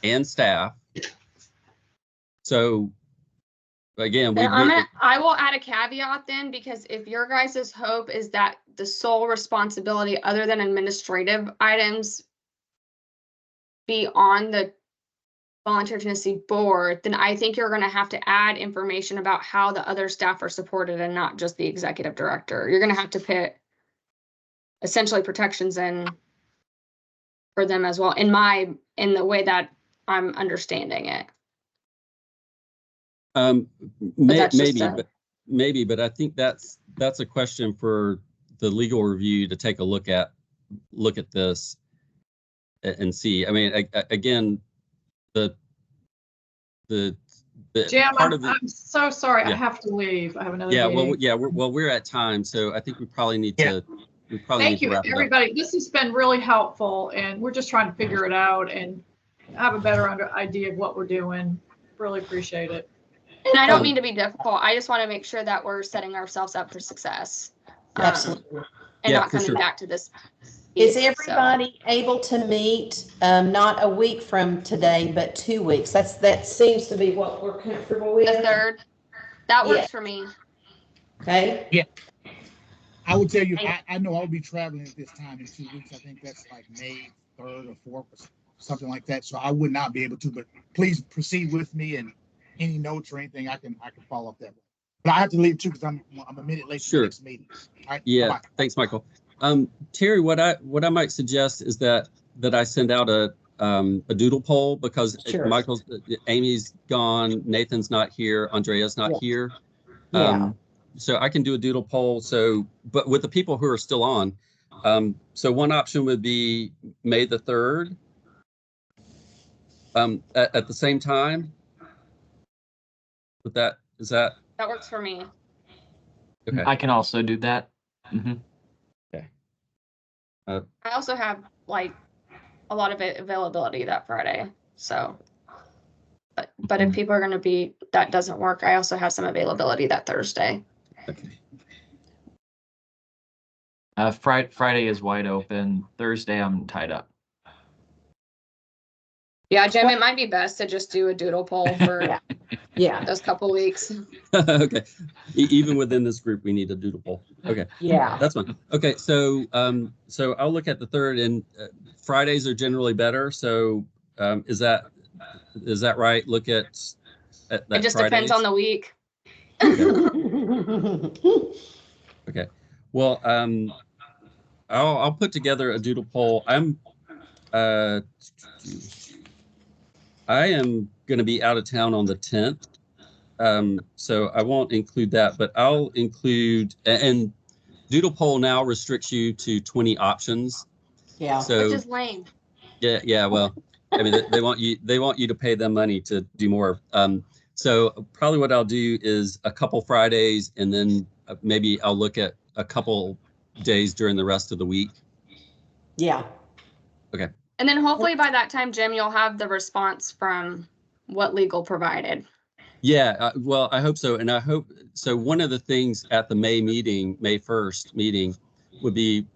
B: and staff. So again,
E: I will add a caveat then, because if your guys' hope is that the sole responsibility other than administrative items be on the Volunteer Tennessee board, then I think you're going to have to add information about how the other staff are supported and not just the executive director. You're going to have to put essentially protections in for them as well, in the way that I'm understanding it.
B: Maybe, but I think that's a question for the legal review to take a look at this and see. I mean, again, the
F: Jim,
B: part of
F: I'm so sorry.
B: Yeah.
F: I have to leave. I have another
B: meeting.
F: Well,
B: We're at time, so I think we probably need
D: Yeah.
B: to.
F: thank you, everybody. This has been really helpful, and we're just trying to figure it out and have a better idea of what we're doing. Really appreciate it.
E: And I don't mean to be difficult. I just want to make sure that we're setting ourselves up for success.
A: Absolutely.
E: And
B: Yeah,
E: not
B: for
E: coming
B: sure.
E: back to this.
A: Is
E: So,
A: everybody able to meet, not a week from today, but 2 weeks? That seems to be what we're comfortable with.
E: the third? That works
A: Yeah.
E: for me.
A: Okay,
D: I would tell you, I know I'll be traveling at this time in 2 weeks. I think that's like May 3rd or 4th or something like that. So I would not be able to, but please proceed with me, and any notes or anything I can follow up that way. But I have to leave too because I'm a minute late to
B: Sure.
D: the next meeting. All right,
B: Yeah,
D: bye-bye.
B: thanks, Michael. Terry, what I might suggest is that I send out a doodle poll, because
A: Sure.
B: Amy's gone, Nathan's not here, Andrea's not
A: Yeah.
B: here.
A: yeah,
B: So I can do a doodle poll. But with the people who are still on, so one option would be May the 3rd. At the same time. With that, is that
E: That works for me.
B: okay?
C: I can also do that.
E: I also have like a lot of availability that Friday. So, but if people are going to be, that doesn't work. I also have some availability that Thursday.
B: Okay.
C: Friday is wide open. Thursday, I'm tied up.
E: Yeah, Jim, it might be best to just do a doodle poll for
A: yeah,
E: those couple weeks.
B: Okay. Even within this group, we need a doodle poll. Okay.
A: yeah.
B: That's fine. Okay, so I'll look at the 3rd, and Fridays are generally better. So is that right? Look at that.
E: It just
B: Fridays?
E: depends on the week.
B: Okay. Well, I'll put together a doodle poll. I am going to be out of town on the 10th. So I won't include that, but I'll include, and doodle poll now restricts you to 20 options.
A: Yeah.
B: So
E: Which is lame.
B: yeah. Well, I mean, they want you to pay them money to do more. So probably what I'll do is a couple Fridays, and then maybe I'll look at a couple days during the rest of the week.
A: Yeah.
B: Okay.
E: And then hopefully by that time, Jim, you'll have the response from what legal provided.
B: Yeah, well, I hope so. And I hope, so one of the things at the May 1st meeting would be,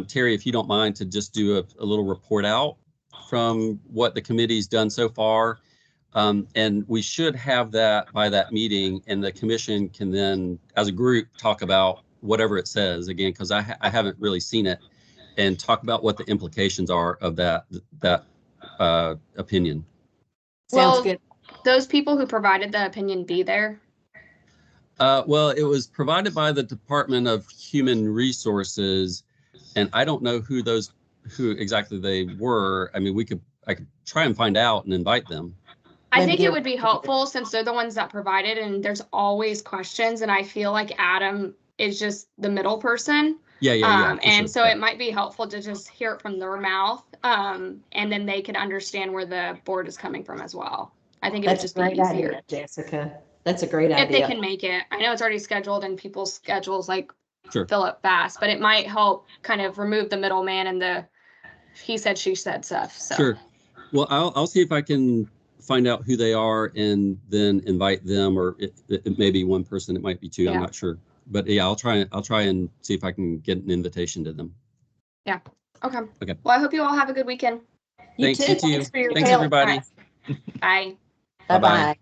B: Terry, if you don't mind, to just do a little report out from what the committee's done so far. And we should have that by that meeting, and the commission can then, as a group, talk about whatever it says, again, because I haven't really seen it, and talk about what the implications are of that opinion.
A: Sounds
E: Well,
A: good.
E: those people who provided the opinion be there?
B: Well, it was provided by the Department of Human Resources, and I don't know who exactly they were. I mean, I could try and find out and invite them.
E: I
A: Maybe
E: think it
A: they're-
E: would be helpful since they're the ones that provided and there's always questions and I feel like Adam is just the middle person.
B: Yeah. for
E: And
B: sure.
E: so
B: Yeah.
E: it might be helpful to just hear it from their mouth. And then they could understand where the board is coming from as well. I think it would
A: That's a
E: just be
A: great
E: easier.
A: idea, Jessica. That's a great
E: If they
A: idea.
E: can make it. I know it's already scheduled and people's schedules like
B: Sure.
E: fill up fast, but it might help kind of remove the middleman and the he said, she said stuff. So
B: Sure. Well, I'll see if I can find out who they are and then invite them, or it may be one person, it might be two.
E: Yeah.
B: I'm not sure, but yeah, I'll try and see if I can get an invitation to them.
E: okay.
B: Okay.
E: Well, I hope you all have a good weekend.
B: Thanks, you too.
A: Thanks for your
B: Thanks,
A: help.
B: everybody.
E: Bye.
A: Bye-bye.
B: Bye-bye.